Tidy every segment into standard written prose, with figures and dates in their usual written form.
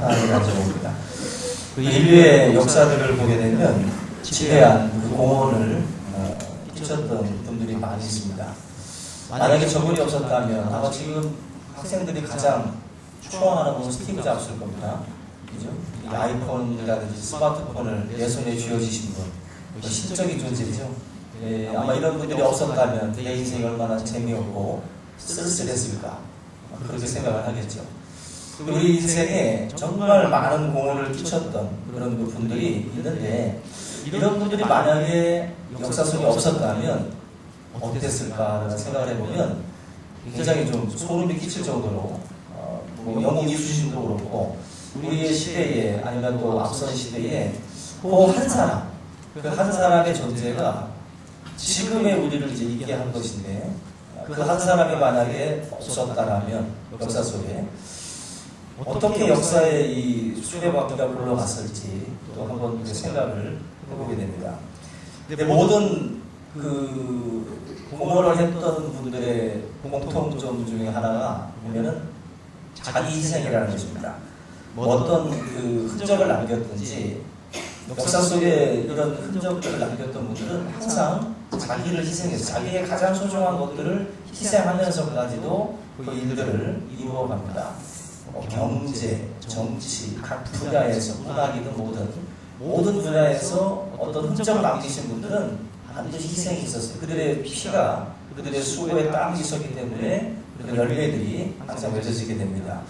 하나를 가져옵니다. 그 인류의 역사들을 보게 되면 지대한 그 공헌을 끼쳤던 분들이 많이 있습니다. 만약에 저분이 없었다면 아마 지금 학생들이 가장 추앙하는 분은 스티브 잡스일 겁니다. 그죠? 이 아이폰이라든지 스마트폰을 내 손에 쥐어주신 분, 신적인 존재죠. 아마 이런 분들이 없었다면 내 인생이 얼마나 재미없고 쓸쓸했을까, 그렇게 생각을 하겠죠. 우리 인생에 정말 많은 공헌을 끼쳤던 그런 분들이 있는데, 이런 분들이 만약에 역사 속에 없었다면 어땠을까라는 생각을 해보면 굉장히 좀 소름이 끼칠 정도로 뭐 영웅 이수신도 그렇고 우리의 시대에, 아니면 또 앞선 시대에 그 한 사람, 그 한 사람의 존재가 지금의 우리를 이제 있게 한 것인데, 그 한 사람이 만약에 없었다라면 역사 속에 어떻게 역사의 이 수레바퀴가 굴러갔을지 또 한번 생각을 해보게 됩니다. 근데 모든 그 공헌을 했던 분들의 공통점 중에 하나가 보면은 자기 희생이라는 것입니다. 뭐 어떤 그 흔적을 남겼든지, 역사 속에 이런 흔적들을 남겼던 분들은 항상 자기를 희생해서 자기의 가장 소중한 것들을 희생하면서까지도 그 일들을 이루어갑니다. 경제, 정치, 각 분야에서, 문학이든 모든 분야에서 어떤 흔적을 남기신 분들은 반드시 희생이 있었어요. 그들의 피가, 그들의 수고에 땀이 있었기 때문에 그런 열매들이 항상 맺어지게 됩니다.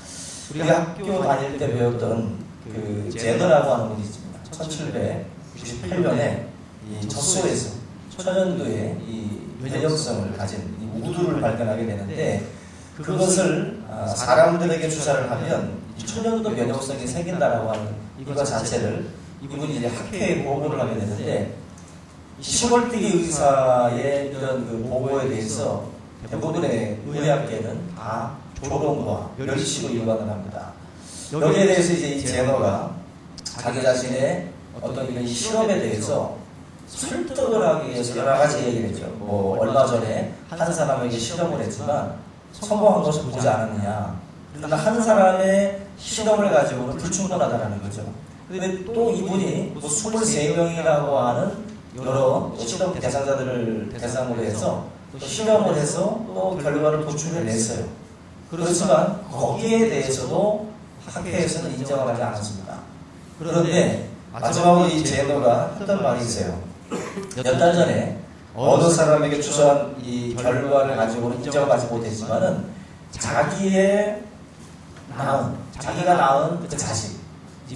우리가 학교 다닐 때 배웠던 그 제너라고 하는 분이 있습니다. 1798년에 이 젖소에서 천연두의 이 면역성을 가진 이 우두를 발견하게 되는데, 그것을 사람들에게 주사를 하면 천연두 면역성이 생긴다라고 하는 이거 자체를 이분이 이제 학회에 보고를 하게 되는데, 시골뜨기 의사의 이런 그 보고에 대해서 대부분의 의학계는 다 조롱과 멸시로 일관을 합니다. 여기에 대해서 이제 이 제너가 자기 자신의 어떤 이런 실험에 대해서 설득을 하기 위해서 여러 가지 얘기를 했죠. 뭐 얼마 전에 한 사람에게 실험을 했지만 성공한 것을 보지 않았느냐. 그러니까 한 사람의 실험을 가지고는 불충분하다는 거죠. 근데 또 이분이 뭐 23명이라고 하는 여러 실험 대상자들을 대상으로 해서 또 실험을 해서 또 결과를 도출해냈어요. 그렇지만 거기에 대해서도 학회에서는 인정을 하지 않았습니다. 그런데 마지막으로 이 제너가 했던 말이 있어요. 몇 달 전에 어느 사람에게 주소한 이 결과를 가지고는 인정하지 못했지만은 자기가 낳은 그 자식,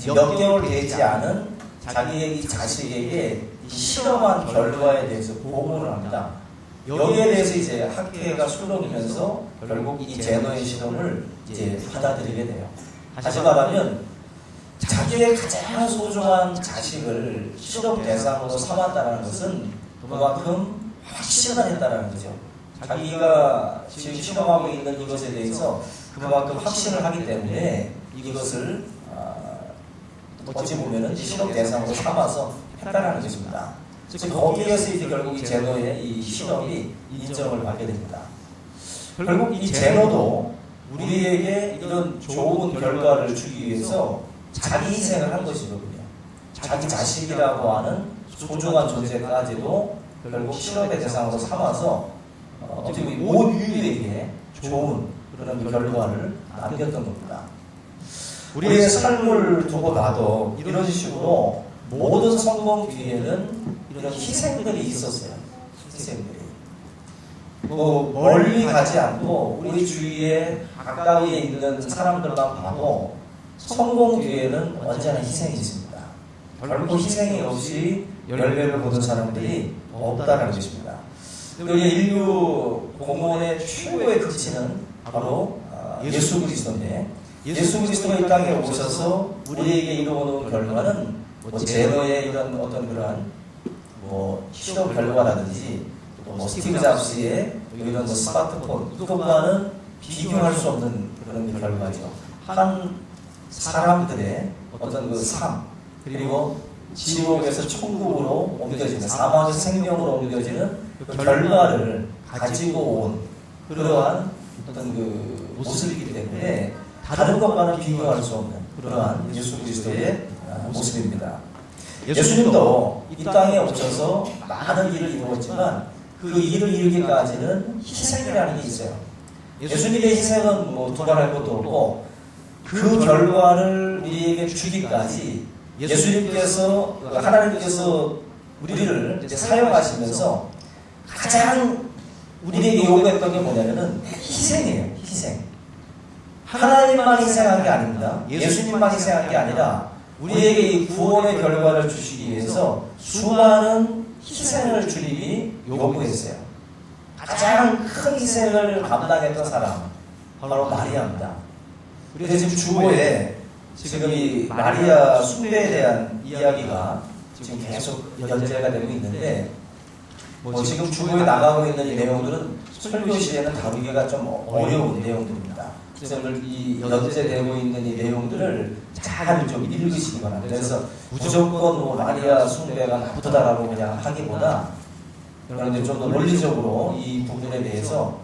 몇 개월 되지 않은 자기의 이 자식에게 실험한 결과에 대해서 보고를 합니다. 여기에 대해서 이제 학회가 술렁이면서 결국 이 제너의 실험을 이제 받아들이게 돼요. 다시 말하면 자기의 가장 소중한 자식을 실험 대상으로 삼았다는 것은 그만큼 확신을 했다는 거죠. 자기가 지금 실험하고 있는 이것에 대해서 그만큼 확신을 하기 때문에 이것을 어찌 보면은 실험 대상으로 삼아서 했다는 것입니다. 즉 거기에서 이제 결국 이 제너의 이 실험이 인정을 받게 됩니다. 결국 이 제너도 우리에게 이런 좋은 결과를 주기 위해서 자기 희생을 한 것이거든요. 자기 자식이라고 하는 소중한 존재까지도 결국 실험의 대상으로 삼아서 어떻게 보면 온 인류에게 좋은 그런 결과를 남겼던 겁니다. 우리의 삶을 두고 봐도 이런 식으로 모든 성공 뒤에는 이런 희생들이 있었어요. 희생들이. 뭐 멀리 가지 않고 우리 주위에 가까이에 있는 사람들만 봐도 성공 뒤에는 언제나 희생이 있습니다. 결코 희생이 없이 열매를 보는 사람들이 없다는 것입니다. 우리 인류 공헌의 최고의 극치는 바로 예수 그리스도인데, 예수 그리스도가 이 땅에 오셔서 우리에게 이루어놓은 결과는 뭐 제너의 이런 어떤 그러한 뭐 실험 결과라든지 뭐 스티브 잡스의 이런 뭐 스마트폰, 이것과는 비교할 수 없는 그런 결과죠. 한 사람들의 어떤 그 삶, 그리고 지옥에서 천국으로 옮겨지는, 사망에서 생명으로 옮겨지는 그 결과를 가지고 온 그러한 어떤 그 모습이기 때문에 다른 것과는 비교할 수 없는 그러한 예수 그리스도의 모습입니다. 예수님도 이 땅에 오셔서 많은 일을 이루었지만 그 일을 이루기까지는 희생이라는 게 있어요. 예수님의 희생은 뭐 두말할 것도 없고 그 결과를 우리에게 주기까지 예수님께서 하나님께서 우리를 이제 사용하시면서 가장 우리에게 요구했던 게 뭐냐면은 희생이에요. 희생. 하나님만 희생한 게 아닙니다. 예수님만 희생한 게 아니라 우리에게 이 구원의 결과를 주시기 위해서 수많은 희생을 주님이 요구했어요. 가장 큰 희생을 감당했던 사람 바로 마리아입니다. 그래서 지금 주보에 지금 이 마리아 숭배에 대한 이야기가 지금 계속 연재가 되고 있는데 지금 주보에 나가고 있는 이 내용들은 설교실에는 다루기가 좀 어려운 내용들입니다. 그래서 이 연재되고 있는 이 내용들을 잘 좀 읽으시기 바랍니다. 그래서 무조건 뭐 마리아 숭배가 나쁘다라고 그냥 하기보다 여러분들 좀 더 논리적으로 이 부분에 대해서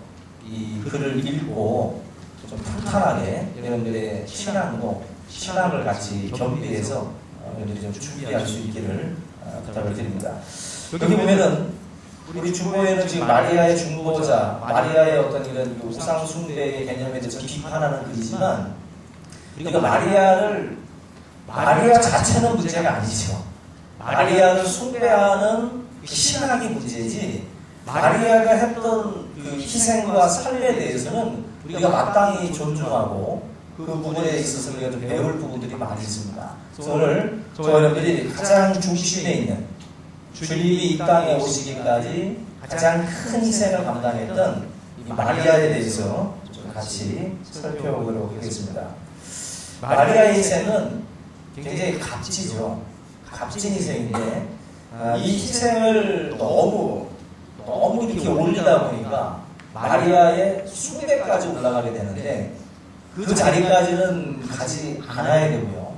이 글을 읽고 좀 탄탄하게 여러분들의 신앙을 같이 겸비해서 여러분들이 좀 준비할 수 있기를 부탁을 드립니다. 여기 보면은 우리 주보에는 지금 마리아의 중보자, 마리아의 어떤 이런 우상 숭배의 개념에 대해서 비판하는 글이지만 우리가 마리아 자체는 문제가 아니죠. 마리아를 숭배하는 신학이 문제지 마리아가 했던 그 희생과 삶에 대해서는 우리가 마땅히 존중하고 그 부분에 있어서 우리가 좀 배울 부분들이 많이 있습니다. 그래서 오늘 저와 여러분들이 가장 중심에 있는 주님이 이 땅에 오시기까지 가장 큰 희생을 감당했던 이 마리아에 대해서 좀 같이 살펴보도록 하겠습니다. 마리아의 희생은 굉장히 값지죠. 값진 희생인데 이 희생을 너무 이렇게 올리다 보니까 마리아의 숭배까지 올라가게 되는데 그 자리까지는 가지 않아야 되고요.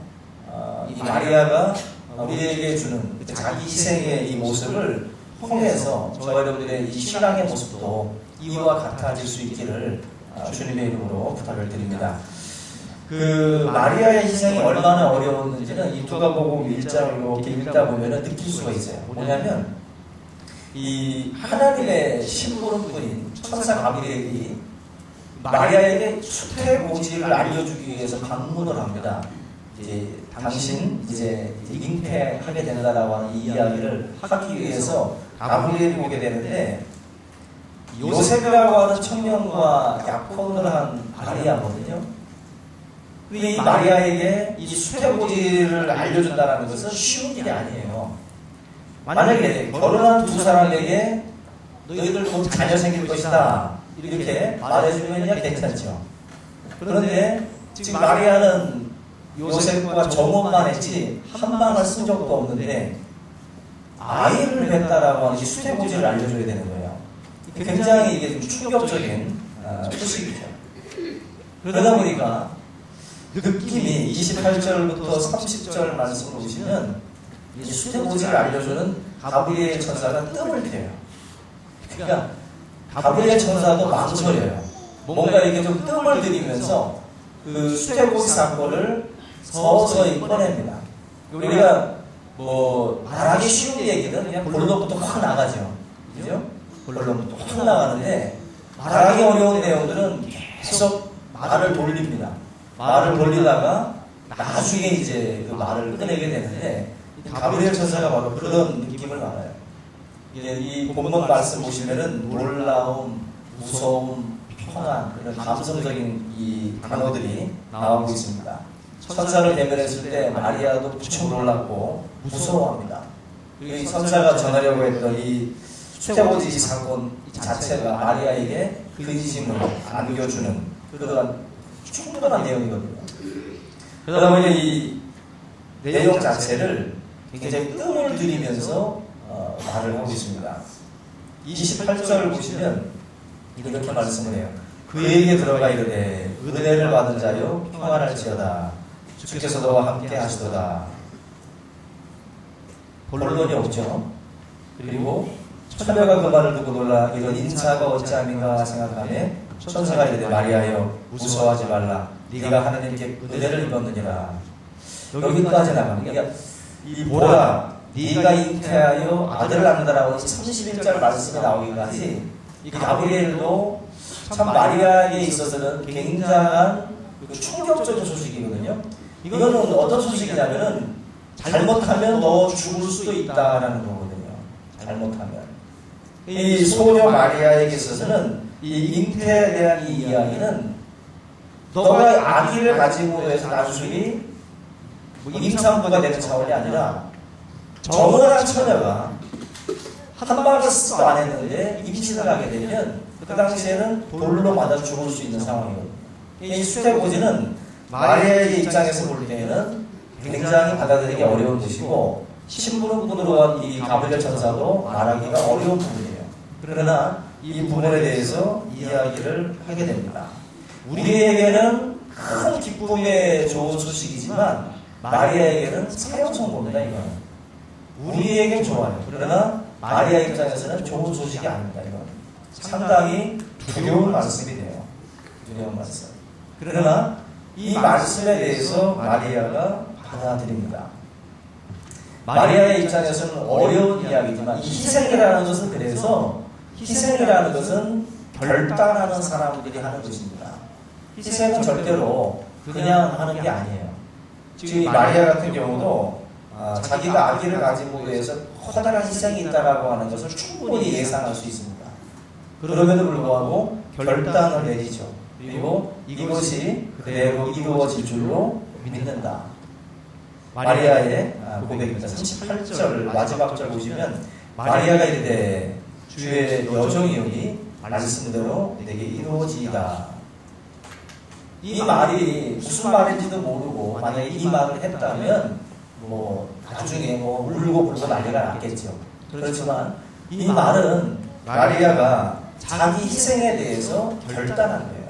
이 마리아가 우리에게 주는 자기 희생의 이 모습을 통해서 저와 여러분들의 이 신앙의 모습도 이와 같아질 수 있기를 주님의 이름으로 부탁을 드립니다. 그 마리아의 희생이 얼마나 어려웠는지는 이 누가복음 1장을 이렇게 읽다 보면 느낄 수가 있어요. 뭐냐면 이 하나님의 심부름꾼인 천사 가브리엘이 마리아에게 수태고지를 알려주기 위해서 방문을 합니다. 이제 당신 이제 잉태하게 된다라고 하는 이 이야기를 하기 위해서 가브리엘이 오게 되는데 요셉이라고 하는 청년과 약혼을 한 마리아거든요. 이 마리아에게 이 수태고지를 알려준다는 것은 쉬운 일이 아니에요. 만약에 결혼한 두 사람에게 너희들 곧 자녀 생길 것이다 이렇게 말해주면 괜찮죠. 그런데 지금 마리아는 요셉과 정혼만 했지 한 방을 쓴 적도 없는데 아이를 낳았다라고 하는 이 수태고지를 알려줘야 되는 거예요. 굉장히 이게 좀 충격적인 소식이죠. 그러다 보니까 느낌이 28절부터 30절 말씀을 보시면 이 수태고지를 알려주는 가브리엘 천사가 뜸을 들여요. 그러니까 가브리엘 천사도 망설여요. 뭔가 이렇게 좀 뜸을 들이면서 그 수태고지 사건을 서서히 꺼냅니다. 우리가 뭐 말하기 쉬운 얘기는 그냥 본론부터 확 나가죠. 그죠? 본론부터 확 나가는데 말하기 어려운 내용들은 계속 말을 돌립니다. 말을 돌리다가 나중에 이제 그 말을 꺼내게 되는데 가브리엘 천사가 바로 그런 느낌을 받아요. 이 본문 말씀 보시면은 놀라움, 무서움, 평안 그런 감성적인 이 단어들이 나오고 있습니다. 천사를 대면했을 때 마리아도 무척 놀랐고 무서워합니다. 이 천사가 전하려고 했던 이 수태고지 사건 자체가 마리아에게 근심을 안겨주는 그런 충분한 내용이거든요. 그러다 보니 이 내용 자체를 굉장히 뜸을 들이면서 말을 하고 있습니다. 28절을 보시면 이렇게 말씀을 해요. 그에게 들어가 이르되 은혜를 받은 자여 평안할지어다. 주께서 너와 함께 하시도다. 본론이 없죠. 그리고 천녀가 그 말을 듣고 놀라 이런 인사가 어찌함인가 생각하며 천사가 이르되 마리아여 무서워하지 말라. 네가 하나님께 은혜를 입었느니라. 여기까지 나가는 게, 그러니까 이 보라, 네가 잉태하여 아들을 낳는다라고 31절 말씀이 나오기까지 이 가브리엘도 참 마리아에게 있어서는 굉장한 충격적인 소식이거든요. 이거는 어떤 소식이냐면은 잘못하면 너 죽을 수도 있다라는 거거든요. 잘못하면. 이 소녀 마리아에게 있어서는 이 잉태에 대한 이 이야기는 너가 아기를 가지고 해서 단순히 임산부가 되는 차원이 아니라 정원한 처녀가 한 방도 안 했는데 임신을 하게 되면 그 당시에는 돌로 맞아 죽을 수 있는 상황이거든요. 이 수태고지는 마리아의 입장에서 볼 때는 굉장히 받아들이기 어려운 것이고 신부름꾼으로 한 이 가브리엘 천사도 말하기가 어려운 부분이에요. 그러나 이 부분에 대해서 이야기를 하게 됩니다. 우리에게는 큰 기쁨의 좋은 소식이지만 마리아에게는 사형 선고입니다. 이거는 우리에겐 좋아요. 그러나 마리아 입장에서는 좋은 소식이 아닙니다. 이거는 상당히 두려운 말씀이 돼요. 두려운 말씀. 그러나 이 말씀에 대해서 마리아가 받아들입니다. 마리아의 입장에서는 어려운 이야기지만 이 희생이라는 것은 그래서 희생이라는 것은 결단하는 사람들이 하는 것입니다. 희생은 절대로 그냥 하는 게 아니에요. 지금 이 마리아 같은 경우도 자기가 아기를 가지고 위해서 커다란 희생이 있다라고 하는 것을 충분히 예상할 수 있습니다. 그럼에도 불구하고 결단을 내리죠. 그리고 이것이 그대로 이루어질 줄로 믿는다. 마리아의 고백입니다. 38절 마지막 절 보시면 마리아가 이르되 주의 여종이오니 말씀대로 내게 이루어지이다. 이 말이 무슨 말인지도 모르고 만약에 이 말을 했다면 나중에 울고 불고 난리가 났겠죠. 그렇지만 이 말은 마리아가 자기 희생에 대해서 결단한 거예요.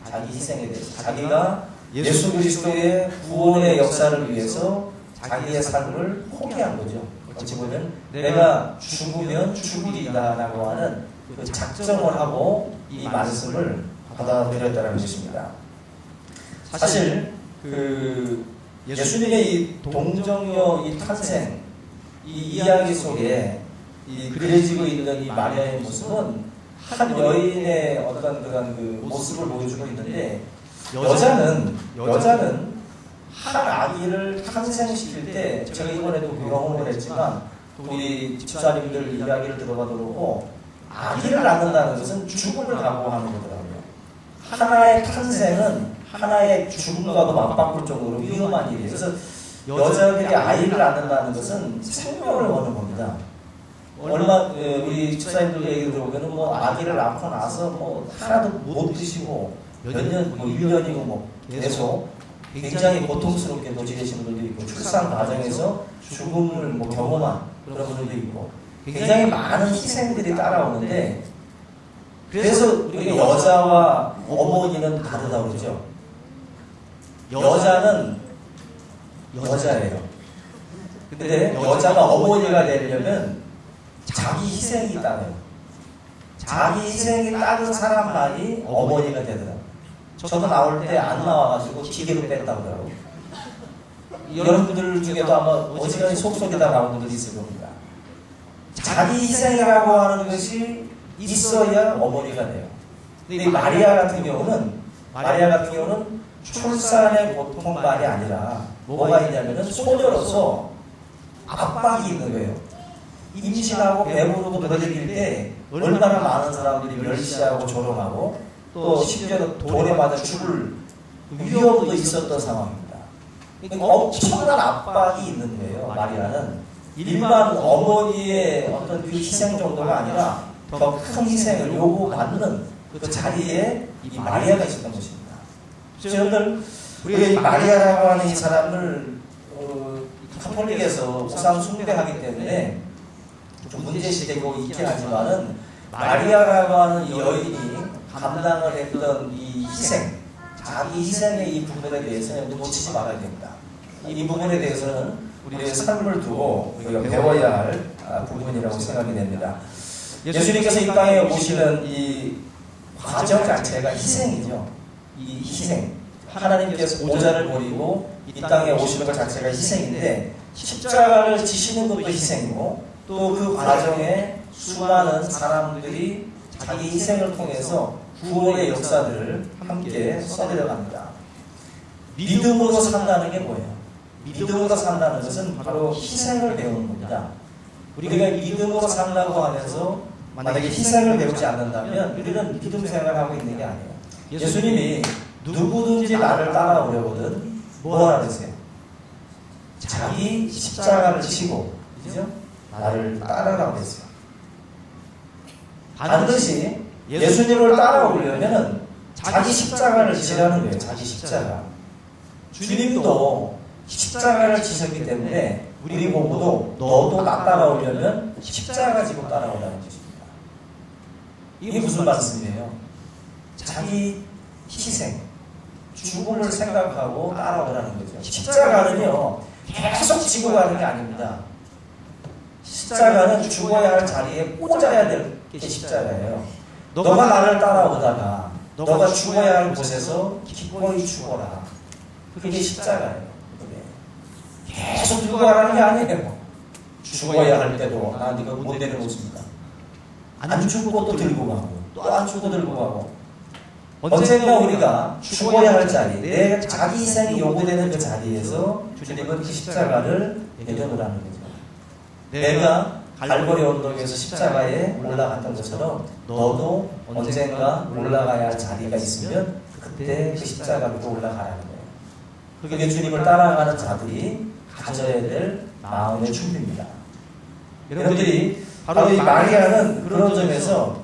자기 희생에 대해서. 자기가 예수 그리스도의 구원의 역사를 위해서 자기의 삶을 포기한 거죠. 어찌 보면 내가 죽으면 죽으리다라고 하는 그 작정을 하고 이 말씀을 받아들였다는 것입니다. 사실 예수님의 이 동정녀 이 탄생 이 이야기 속에 이 그려지고 있는 이 마리아의 모습은 한 여인의 어떤 그런 모습을 보여주고 있는데 여자는 한 아기를 탄생시킬 때 제가 이번에도 경험을 했지만 우리 집사님들 이야기를 들어봐도 아기를 낳는다는 것은 죽음을 각오하는 거더라고요. 하나의 탄생은 하나의 죽음과도 맞바꿀 정도로 위험한 일이에요. 그래서 여자들이 아이를 낳는다는 것은 생명을 거는 겁니다. 우리 집사님들 얘기 들어보면 아기를 낳고 나서 하나도 못 드시고 몇 년, 1년이고 계속 굉장히 고통스럽게 지내시는 분들도 있고 출산 과정에서 죽음을 경험한 그런 분들도 있고 굉장히 많은 희생들이 따라오는데 그래서 우리가 여자와 어머니는 다르다고 그러죠. 여자는 여자예요. 근데 여자가 어머니가 되려면 자기 희생이 따라요. 자기 희생이 따른 사람만이 어머니가 되더라고요. 저도 나올 때 안 나와가지고 기계로 뺐다고 하더라고요. 여러분들 중에도 아마 어지간히 속속에다 나온 분들이 있을 겁니다. 자기 희생이라고 하는 것이 있어야 어머니가 돼요. 근데 이 마리아 같은 경우는 출산의 고통만이 아니라 뭐가 있냐면은 소녀로서 압박이 있는 거예요. 임신하고 배부르고 부러질 때 얼마나 많은 사람들이 멸시하고 조롱하고 또 심지어는 돌에 맞아 죽을 위험도 있었던 상황입니다. 그러니까 엄청난 압박이 있는 거예요. 마리아는 일반 어머니의 어떤 그 희생 정도가 아니라 더 큰 희생을 요구받는 그 자리에 이 마리아가 있었던 것입니다. 여러분들 우리가 이 마리아라고 하는 이 사람을 카톨릭에서 우상 숭배하기 때문에 좀 문제시되고 있긴 하지만은 마리아라고 하는 이 여인이 감당을 했던 이 희생, 자기 희생의 이 부분에 대해서는 놓치지 말아야 됩니다. 이 부분에 대해서는 우리의 삶을 두고 우리가 배워야 할 부분이라고 생각이 됩니다. 예수님께서 이 땅에 오시는 이 과정 자체가 희생이죠. 이 희생. 하나님께서 보좌를 버리고 이 땅에 오시는 것 자체가 희생인데 십자가를 지시는 것도 희생이고 또 그 과정에 수많은 사람들이 자기 희생을 통해서 구원의 역사들을 함께 써내려갑니다. 믿음으로 산다는 게 뭐예요? 믿음으로 산다는 것은 바로 희생을 배우는 겁니다. 우리가 믿음으로 산다고 하면서 만약에 희생을 배우지 않는다면 우리는 믿음 생활하고 있는 게 아니에요. 예수님이 누구든지 나를 따라오려거든 뭐 하라 그러세요? 자기 십자가를 지시고 그죠? 나를 따라라고 했어요. 반드시 예수님을 따라오려면 자기 십자가를 지시라는 거예요. 자기 십자가. 주님도 십자가를 지셨기 때문에 우리 모두도 너도 나 따라오려면 십자가 지고 따라오라는 뜻입니다. 이게 무슨 말씀이에요? 자기 희생, 죽음을 생각하고 따라오라는 거죠. 십자가는요, 계속 지고 가는 게 아닙니다. 십자가는 죽어야 할 자리에 꽂아야 될 게 십자가예요. 너가 나를 따라오다가 너가 죽어야 할 곳에서 기꺼이 죽어라. 그게 십자가예요. 계속 들고 가라는 게 아니에요. 죽어야 할 때도 네가 못 내려놓습니다. 안 죽고 또 들고 가고 또 안 죽고 들고 가고 언젠가 우리가 죽어야 할 자리, 내 자기 희생이 요구되는 그 자리에서 주님은 그 십자가를 내려놓으라는 거죠. 내가 갈보리 언덕에서 십자가에 올라갔던 것처럼 너도 언젠가 올라가야 할 자리가 있으면 그때 그 십자가로 올라가라는 거예요. 그게 주님을 따라가는 자들이 가져야 될 마음의 준비입니다. 여러분들이 바로 이 마리아는 그런 점에서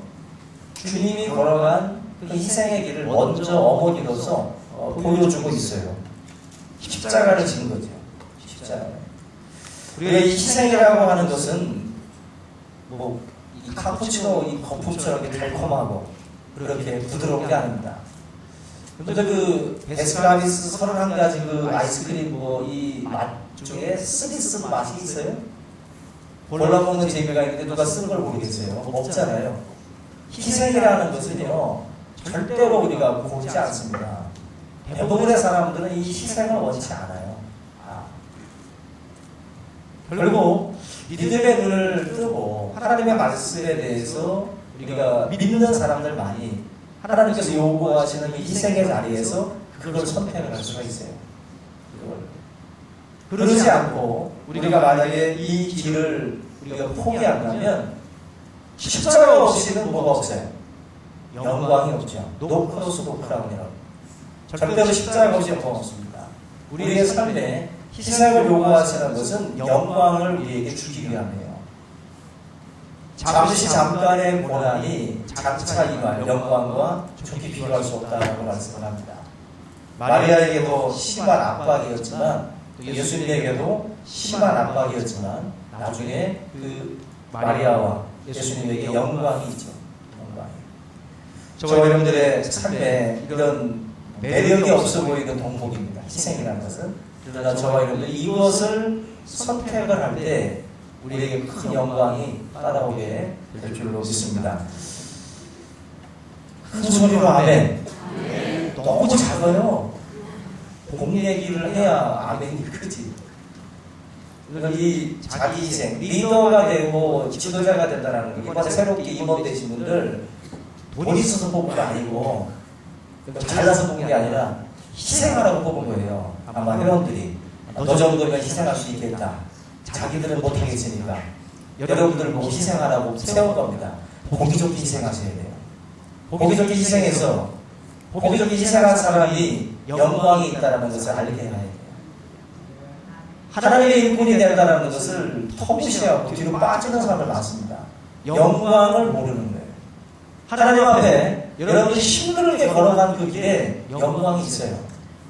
주님이 걸어간 그 희생의 길을 먼저 어머니로서 보여주고 있어요. 십자가를 지는 거죠. 십자가. 우리가 이 희생이라고 하는 것은 이 카푸치노 이 거품처럼 이렇게 달콤하고 그렇게 부드러운 게 아닙니다. 근데 그 베스킨라빈스 31가지 그 아이스크림 이 맛 중에 쓰리 쓴 맛이 있어요? 골라먹는 재미가 있는데 누가 쓴 걸 모르겠어요. 없잖아요. 희생이라는 것은요, 절대로 우리가 고르지 않습니다. 대부분의 사람들은 이 희생을 원치 않아요. 결국 믿음의 눈을 뜨고 하나님의 말씀에 대해서 우리가 믿는 사람들만이 하나님께서 요구하시는 이 희생의 자리에서 그걸 선택을 할 수가 있어요. 그러지 않고 우리가 만약에 이 길을 우리가 포기한다면 십자가 없이는 뭐가 없어요? 영광이 없죠. 노크로스 노크라고요. 절대로 십자가 없이 영광 없습니다. 우리의 삶에 희생을 요구하시는 것은 영광을 우리에게 주기 위함이에요. 잠시 잠깐의 고난이 장차 임할 영광과 좋게 비교할 수 없다고 말씀을 합니다. 마리아에게도 심한 압박이었지만 예수님에게도 심한 압박이었지만 나중에 그 마리아와 예수님에게 영광이 있죠. 영광이. 저와 여러분들의 삶에 이런 매력이 없어 보이는 덕목입니다. 희생이라는 것은. 그러나 저와 여러분들이 이것을 선택을 할 때 우리에게 큰 영광이 따라오게 될 줄로 믿습니다. 큰 소리로 아멘. 너무 작아요. 복 얘기를 해야 아멘이 크지. 이 자기 희생, 리더가 되고 지도자가 된다는 거, 이번에 새롭게 임원되신 분들 돈 있어서 뽑은 게 아니고 잘나서 뽑은 게 아니라 희생하라고 뽑은 거예요. 아마 회원들이 너 정도면 희생할 수 있겠다. 자기들은 못하겠으니까 여러분들 보고 희생하라고 세운 겁니다. 보기 좋게 희생하셔야 돼요. 보기 좋게 희생해서 보기 좋게 희생한 사람이 영광이 있다는 것을 알게 해야 돼요. 하나님의 일꾼이 된다는 것을 터무시하고 뒤로 빠지는 사람들 많습니다. 영광을 모르는 거예요. 하나님 앞에 여러분들이 힘들게 걸어간 그 길에 영광이 있어요.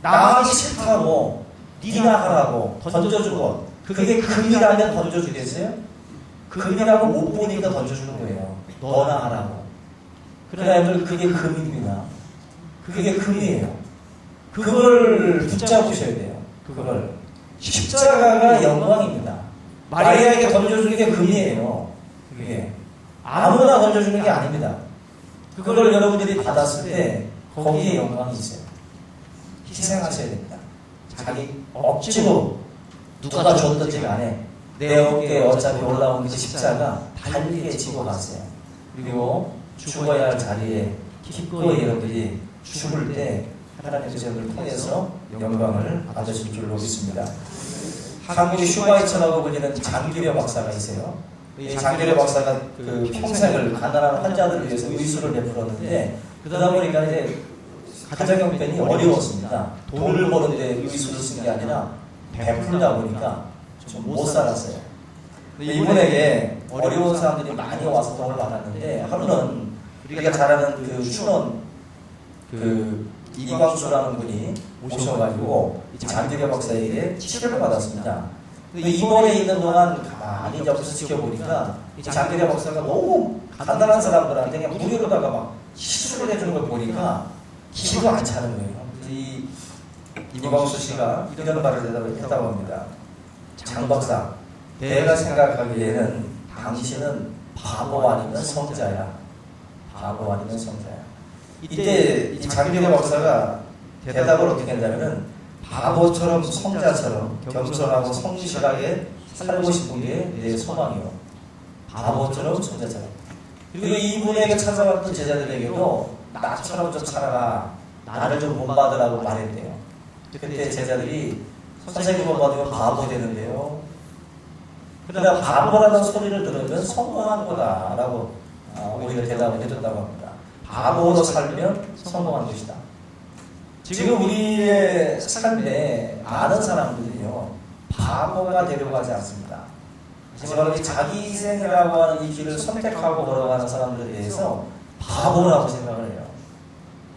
나가기 싫다고 네가 하라고 던져준 것, 그게 금이라면 던져주겠어요? 금이라고 못 보니까 던져주는 거예요. 너나 하라고. 그러나 여러분 그게 금입니다. 그게 금이에요. 그걸 붙잡으셔야 돼요. 그걸. 십자가가 영광입니다. 마리아에게 던져주는 게 금이에요. 그게 아무나 던져주는 게 아닙니다. 그걸 여러분들이 받았을 때 거기에 영광이 있어요. 희생하셔야 됩니다. 자기 억지로 누가 줬든지 간에 내 어깨에 어차피 올라온 그 십자가 달리게 지고 가세요. 그리고 죽어야 할 자리에 기꺼이 여러분들이 죽을 때 하나님의 제자들을 통해서 영광을 받으실 줄로 믿습니다. 한국의 슈바이처라고 불리는 장기려 박사가 있어요. 이 장기려 박사가 그 평생을 가난한 환자들을 위해서 의술을 베풀었는데 그러다 보니까 이제 가정 형편이 어려웠습니다. 돈을 버는데 의술을 쓴 게 아니라 베풀다 보니까 좀 못 살았어요. 이분에게 어려운 사람들이 많이 와서 도움을 받았는데 하루는 우리가 잘 아는 그 춘원 이광수라는 분이 오셔가지고 장기려 박사에게 치료를 받았습니다. 입원에 있는 동안 가만히 옆에서 지켜보니까 이 장기려 박사가 너무 간단한 사람들한테 그냥 무료로다가 막 시술을 해주는 걸 보니까 기가 안 차는 거예요. 이 이광수 씨가 이런 말을 했다고 합니다. 장 박사, 내가 생각하기에는 당신은 바보 아니면 성자야. 바보 아니면 성자야. 이때 이 장기려 박사가 대답을 어떻게 한다면은 바보처럼 성자처럼 겸손하고 성실하게 살고 싶은 게 내 소망이요. 바보처럼 성자처럼. 그리고 이분에게 찾아왔던 제자들에게도 나처럼 좀 살아가. 나를 좀 본받으라고 말했대요. 그때 제자들이 선생님 본받으면 바보 되는데요. 그러나 바보라는 소리를 들으면 성공한 거다라고 우리가 대답을 해줬다고 합니다. 바보로 살면 성공한 것이다. 지금 우리의 삶에 많은 사람들이요 바보가 되려고 하지 않습니다. 하지만 자기 희생이라고 하는 이 길을 선택하고 걸어가는 사람들에 대해서 바보라고 생각을 해요.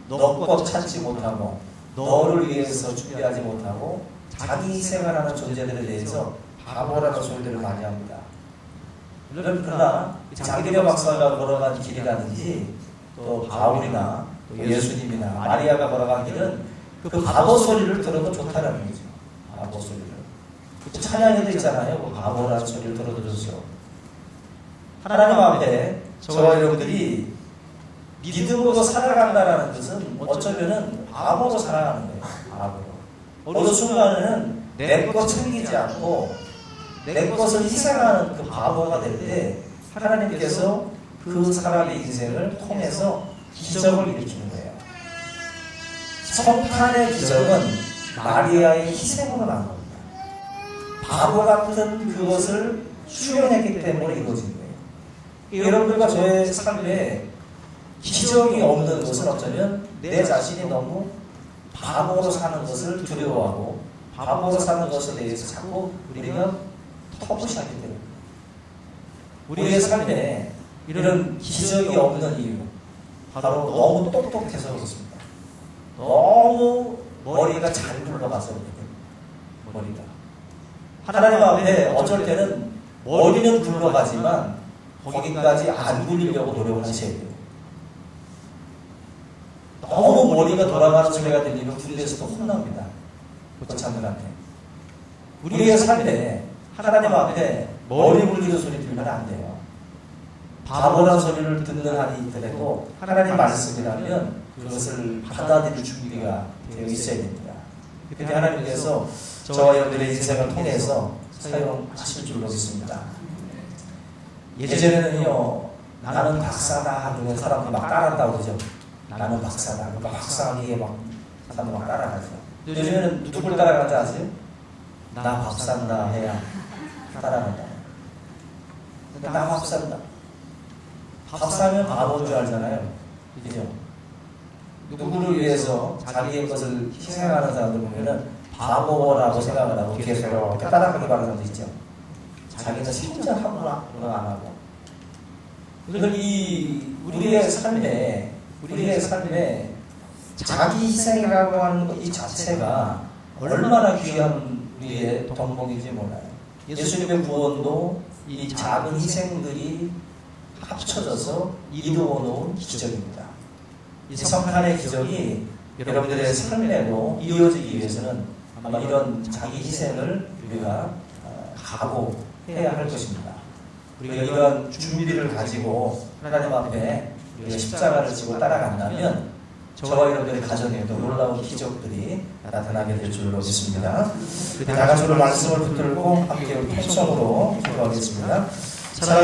너 것 찾지 못하고 너를 위해서 준비하지 못하고 자기 희생을 하는 존재들에 대해서 바보라는 소리들을 많이 합니다. 그러나 장기려 박사가 걸어간 길이라든지 또 바울이나 또 예수님이나 마리아가 걸어간 길은 그 바보 소리를 들어도 좋다는 거죠. 바보 소리를. 그 찬양에도 있잖아요. 그 바보라는 소리를 들어도 좋죠. 하나님 앞에 저와 여러분들이 믿음으로 살아간다는 것은 어쩌면은 바보로 살아가는 거예요. 바보로. 어느 순간에는 내 것 챙기지 않고 내 것을 희생하는 그 바보가 될 때 하나님께서 그 사람의 인생을 통해서 기적을 일으키는 거예요. 성탄의 기적은 마리아의 희생으로 난 겁니다. 바보 같은 그것을 수용했기 때문에 이루어진 거예요. 여러분들과 저의 삶에 기적이 없는 것은 어쩌면 내 자신이 너무 바보로 사는 것을 두려워하고 바보로 사는 것에 대해서 자꾸 우리가 터부시하게 됩니다. 우리의 삶에 이런 기적이 없는 이유 바로 너무 똑똑해서 그렇습니다. 너무 머리가 잘 굴러가서 머리가 하나님 앞에 어쩔 때는 머리는 굴러가지만 거기까지 안 굴리려고 노력을 하셔야 돼요. 너무 머리가 돌아가는 소리가 들리면 군대에서도 혼납니다. 고참들한테. 우리의 삶에 하나님 앞에 머리 굴리는 소리 들으면 안 돼요. 바보라는 소리를 듣는 한이 있더라도 하나님 말씀이라면 그것을 받아들일 준비가 되어 있어야 됩니다. 그때 하나님께서 저와 여러분들의 인생을 통해서 사용하실 줄 믿습니다. 예전에는요, 나는 박사다 그러면 사람들이 막 따라한다고 그러죠. 나는 박사다. 박사하기에 막 사람들이 막 따라가죠. 요즘에는 누굴 따라가는지 아세요? 나 박사다 해야 따라간다. 나 박사다. 박사면 바보인 줄 알잖아요. 그죠? 누구를 위해서 자기의 것을 희생하는 사람들 보면은 바보라고 생각을 하고 계속 이렇게 따라가기 바라는 사람도 있죠. 자기는 진짜 하구나 그런 거 안 하고. 그래서 우리의 삶에 자기 희생이라고 하는 이 자체가 얼마나 귀한 우리의 덕목인지 몰라요. 예수님의 구원도 이 작은 희생들이 합쳐져서 이루어 놓은 기적입니다. 이 성탄의 기적이 여러분들의 삶에도 이어지기 위해서는 아마 이런 자기 희생을 우리가 각오해야 할 것입니다. 우리가 이런 준비를 가지고 하나님 앞에 우리가 십자가를 지고 따라간다면 저와 여러분들의 가정에도 놀라운 기적들이 나타나게 될 줄로 믿습니다. 다 같이 오늘 말씀을 붙들고 함께 통성으로 기도하겠습니다.